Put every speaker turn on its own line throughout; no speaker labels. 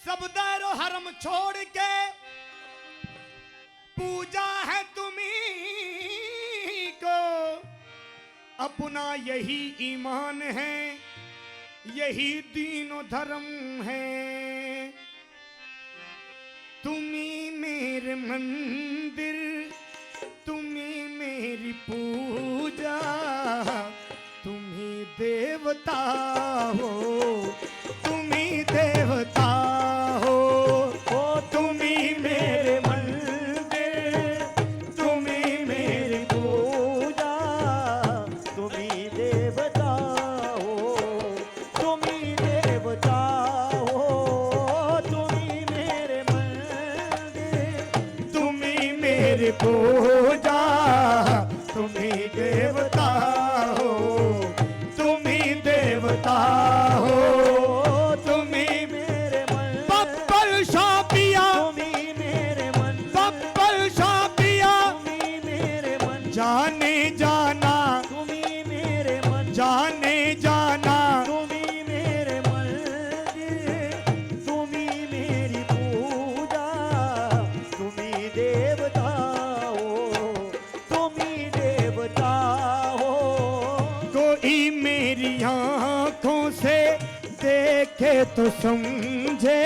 सब दायरो हरम छोड़ के पूजा है तुम्ही को, अपना यही ईमान है, यही दीनो धर्म है। तुम्ही मेरे मंदिर, तुम्ही मेरी पूजा, तुम्ही देवता हो, तुम्ही देवता हो। ओ तुम्ही मेरे मंदिर, तुम्ही मेरी पूजा,
तुम्ही देवता हो, तुम्ही देवता हो, तुम्ही मेरे मंदिर,
तुम्ही मेरी पूजा, तुम्ही देवता हो, तुम्ही देवता हो। तुम्ही
मेरे मन,
बब्बल शाह पिया,
तुम्ही मेरे मन,
बब्बल शाह पिया,
तुम्ही मेरे मन,
जाने जाना,
तुम्ही मेरे मन,
जाने जाना।
तुम्ही मेरे मंदिर, तुम्ही मेरी पूजा, तुम्ही देवता हो, तुम्ही देवता हो।
कोई मेरी आँखों से देखे तो समझे,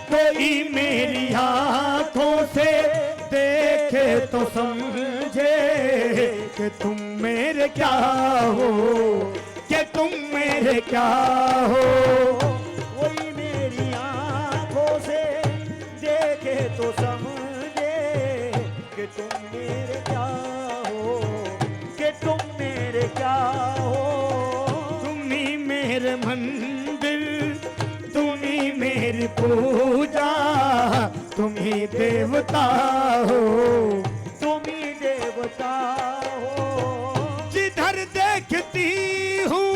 कोई मेरी आँखों से देखे तो समझे कि तुम मेरे क्या हो, कि तुम मेरे क्या हो।
कोई मेरी आँखों से देखे तो समझे कि तुम मेरे क्या हो, कि तुम मेरे क्या हो।
तुम्ही मेरे मंदिर, तुम्ही मेरी पूजा, तुम्ही देवता हो,
तुम्ही देवता हो।
जिधर देखती हूँ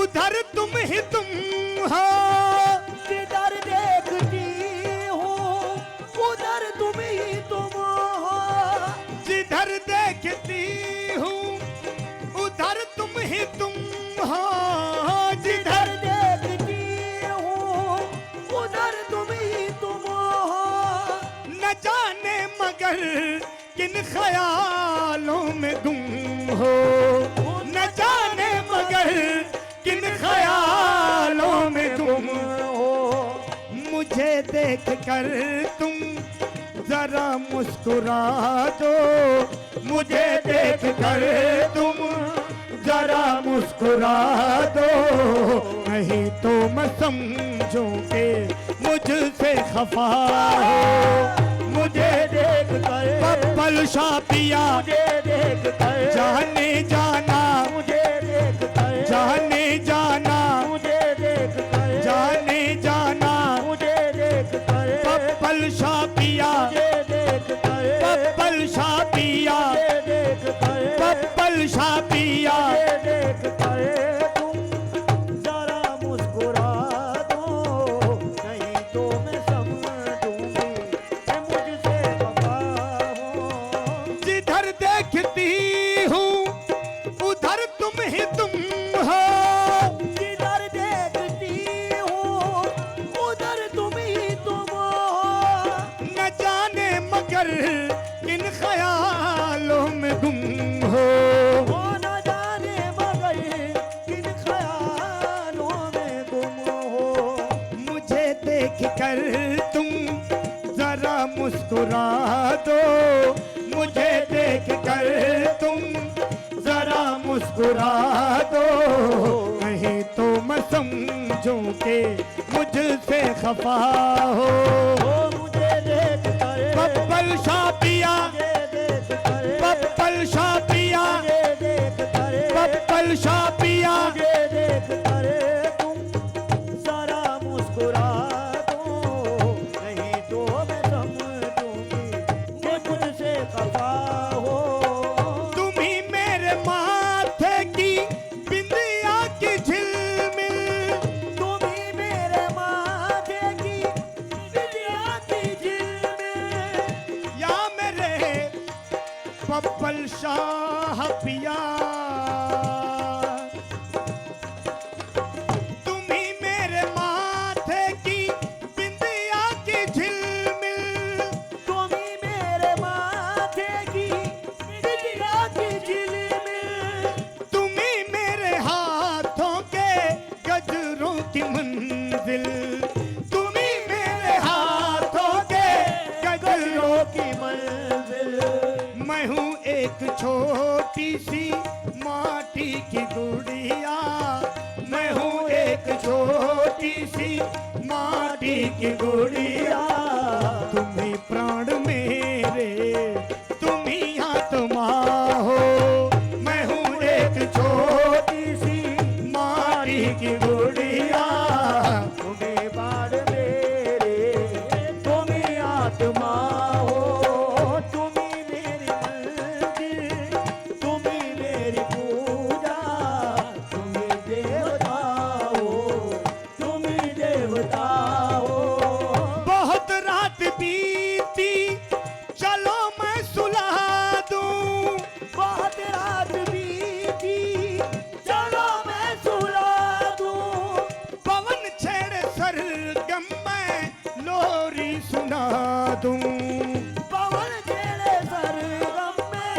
उधर तुम ही तुम हो,
जिधर देखती हूँ उधर तुम ही तुम हो,
जिधर देखती हूँ उधर तुम ही तुम हो, जिधर
जिधर देखती हूँ उधर तुम ही तुम हो।
न जाने मगर किन ख्यालों में गुम हो, न जाने मगर किन ख्यालों में गुम हो। मुझे देख कर तुम जरा मुस्कुरा दो, मुझे देख कर तुम जरा मुस्कुरा दो, नहीं तो मैं समझूं कि मुझसे खफा हो।
मुझे देख कर,
बब्बल शाह पिया,
मुझे देख कर,
जाने जाना,
मुझे देख कर,
जाने जाना,
मुझे देख कर,
जाने जाना।
मुझे देख कर,
बब्बल शाह पिया,
मुझे देख कर,
बब्बल शाह पिया,
मुझे देख कर,
बब्बल शाह पिया।
मुझे देख कर तुम जरा मुस्कुरा दो, नहीं तो मैं समझूंगी कि मुझसे वफा हो।
जिधर देखती हूँ उधर तुम ही तुम हो,
जिधर देखती हूँ उधर तुम ही तुम हो।
न जाने मगर किन ख्यालों में गुम हो।
वो न जाने मगर किन ख्यालों में गुम हो।
मुझे देख कर तुम जरा मुस्कुरा दो, मुझे देख कर तुम जरा मुस्कुरा दो, नहीं तो मैं समझूं कि मुझसे खफा हो।
वो मुझे देख कर,
बब्बल शाह पिया,
मुझे देख कर,
बब्बल शाह पिया,
मुझे देख कर,
बब्बल शाह पिया।
मुझे देख कर तुम जरा मुस्कुरा दो, नहीं तो मैं समझूंगी कि मुझसे खफा हो।
तुम्ही मेरे माथे की बिंदिया की झिलमिल,
तुम्ही मेरे माथे की बिंदिया की झिलमिल,
या मेरे बब्बल शाह पिया। तुम्ही मेरे माथे की मैं हूँ एक छोटी सी माटी की गुड़िया, मैं हूँ एक छोटी सी माटी की गुड़िया। तुम ही प्राण मेरे, तुम ही आत्मा हो। मैं हूँ एक छोटी सी माटी की गुड़िया,
तुम्हें बाण मेरे, तुम ही आत्मा हो। तुम ही मेरी मंदिर, तुम ही मेरी पूजा, तुम ही देवता हो, तुम ही देवता हो।
बहुत रात बीती चलो मैं सुला दूं,
बहुत रात बीती चलो मैं सुला दूं।
पवन छेड़ सरगम मैं लोरी सुना दूं।
पवन छेड़े सरगम में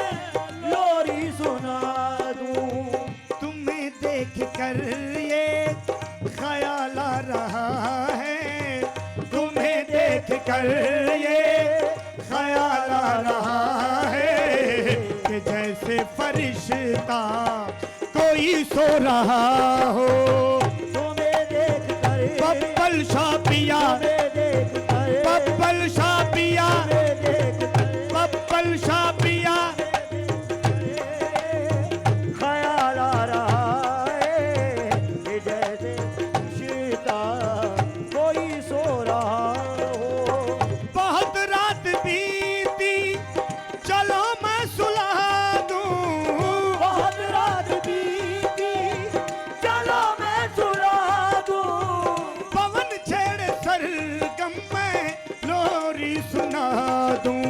लोरी सुना दूं।
तुम्हें देख कर ये ख्याल आ रहा है, तुम्हें देख कर ये ख्याल आ रहा है कि जैसे फरिश्ता कोई सो रहा हो।
तुम्हें देख कर,
बब्बल शाह पिया,
तुम्हें देख कर,
बब्बल शाह पिया,
तुम्हें देख कर,
बब्बल शाह पिया।
ख्याल आ रहा है कि जैसे फरिश्ता कोई सो रहा हो।
बहुत रात बीती चलो मैं सुला दूं,
बहुत रात बीती चलो मैं सुला दूं।
पवन छेड़ सरगम मैं लोरी सुना दूं।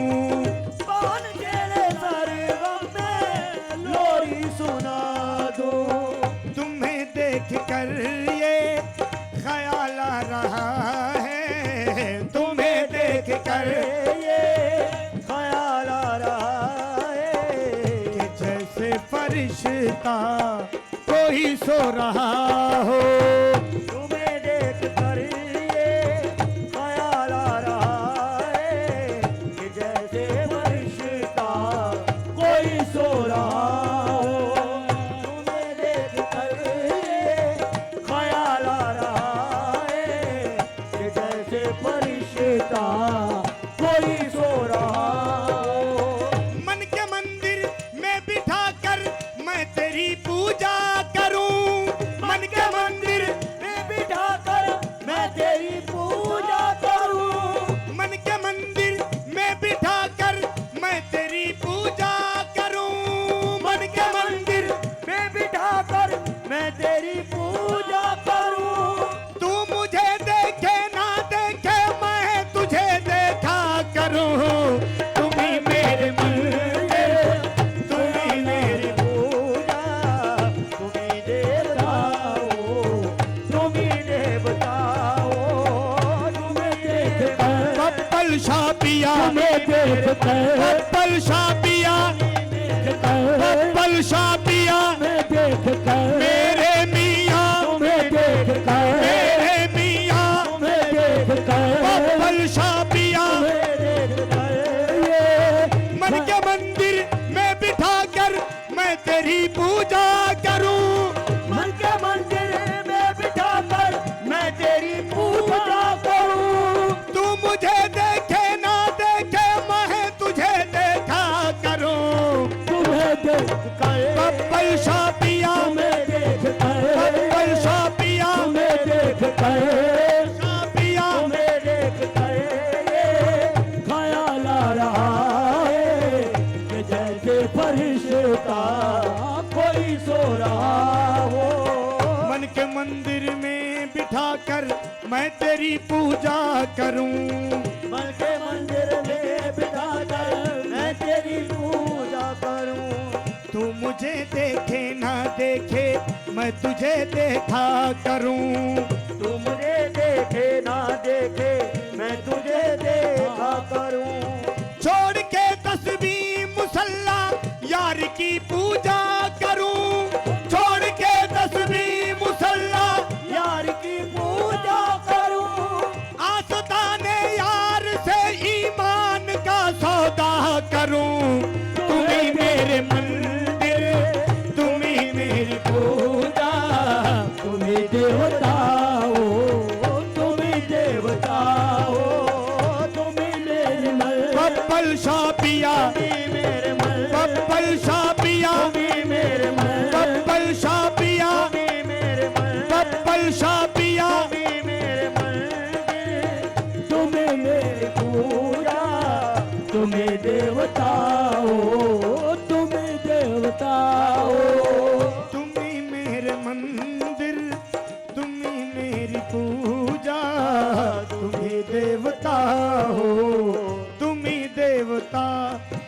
पवन छेड़े सरगम में लोरी सुना दूं।
तुम्हें देख कर ये ख्याल आ रहा है, तुम्हें देख कर
ये ख्याल आ रहा है
कि जैसे फरिश्ता कोई सो रहा हो।
तुम्हें देख कर ये ख्याल आ रहा है कि जैसे फरिश्ता कोई सो रहा हो। तुम्हें देख कर ये ख्याल आ रहा है कि जैसे फरिश्ता कोई सो रहा हो।
मन के मंदिर में बिठा कर मैं तेरी पूजा करूं, मन के मंदिर
में बिठा कर मैं तेरी पूजा करूं।
मन के मंदिर में बिठा कर मैं तेरी पूजा करूं, मन के मंदिर
में बिठा कर मैं तेरी पूजा करूं।
तू मुझे देखे ना देखे मैं तुझे देखा करूं। तुम ही मेरे मंदिर, तुम ही मेरी
पूजा, तुम ही देवता हो, तुम ही देवता हो। तुम्हें देख कर,
बब्बल शाह पिया,
तुम्हें देख कर,
बब्बल शाह पिया, बब्बल शाह पिया,
मैं देख कर,
मेरे मियाँ,
तुम्हें देख कर,
मेरे मियाँ,
तुम्हें देख कर,
बब्बल शाह पिया।
तुम्हें देख कर ये
मन के मंदिर में बिठा कर मैं तेरी पूजा करूं,
मन के मंदिर में बिठा कर मैं तेरी पूजा करूं।
तू मुझे देखे ना देखे मैं तुझे देखा करूं।
तुम्हें देख कर,
बब्बल शाह पिया,
तुम्हें देख कर,
बब्बल शाह पिया,
तुम्हें देख कर,
शाह पिया।
तुम्हें देख कर ये ख्याल आ रहा है कि जैसे फरिश्ता कोई सो रहा हो।
मन के मंदिर में बिठा कर मैं तेरी पूजा करूं,
मन के मंदिर में बिठा कर मैं तेरी पूजा करूं।
तू मुझे देखे ना देखे मैं तुझे देखा करूं।
तू मुझे देखे ना देखे मैं तुझे देखा करूं।
छोड़ के तस्बीह मुसल्ला यार की पूजा करूं, छोड़ के तस्बीह मुसल्ला
यार की पूजा करूं।
आस्ताने यार से ईमान का सौदा करूं। तुम सा